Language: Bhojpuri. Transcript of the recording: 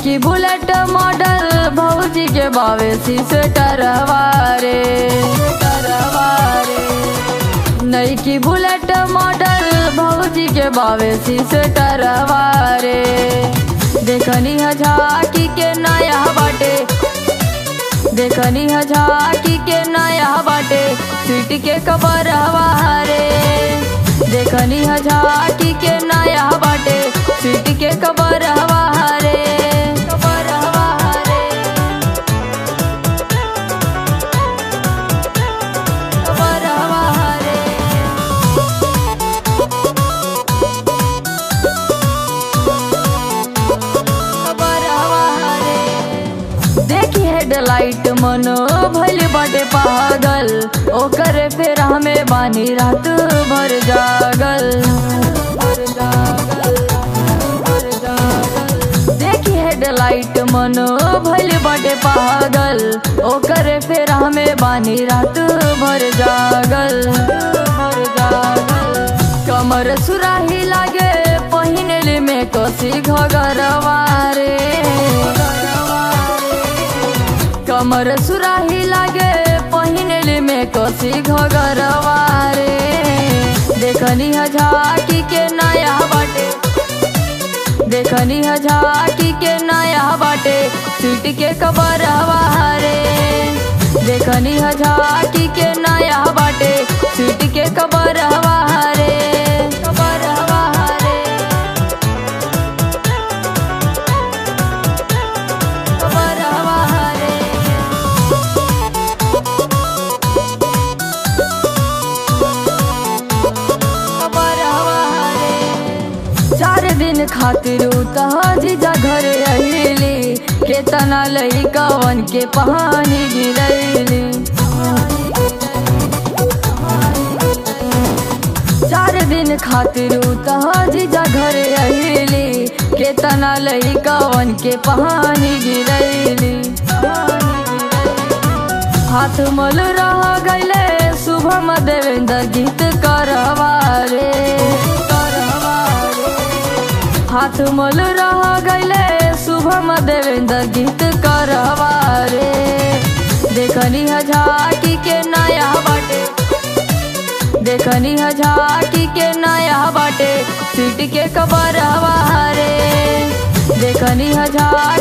नईकी बुलेट मॉडल भौजी के बावे शीशे टरवारे नईकी बुलेट मॉडल भौजी के बावे शीशे टरवारे देखनी है झाकी के नया बाटे देखनी है झाकी के नया बाटे सीट के कबर हवारे देखनी है झाकी के नया बाटे सीट के कबर हवारे कबर हवारे कबर हवारे कबर हवारे देखी हेडलाइट मनो भइल बाटे पागल ओकर फेर हमें बानी रात भर जागल देखी हेडलाइट मनो भइल बाटे पागल ओकर फेर हमें बानी रात भर जागल कमर सुराही लागे पहिनले में कसी घगरवारे कमर सुराही लागे पहिनले में कसी घगरवारे देखनी है झाकी के नया बाटे देखनी है झाकी के नया बाटे सीट के कबर हवारे देखनी है झाकी के नया बाटे सीट के कबर हवारे कबर हवारे कबर हवारे कबर हवारे 4 दिन खातिर जीजा घरे अहिली केतना लइकवन के पानी गिरैली 4 दिन खातिर जीजा घरे अहिली केतना लइकवन के पानी गिरैली हाथ मल रह गईले शुभम देवेंद्र गीत करवारे हाथ मल रह गईले शुभम देवेंद्र गीत करवारे देखनी है झाकी के नया बाटे देखनी है झाकी के नया बाटे सीट के कबर हवारे देखनी है झाकी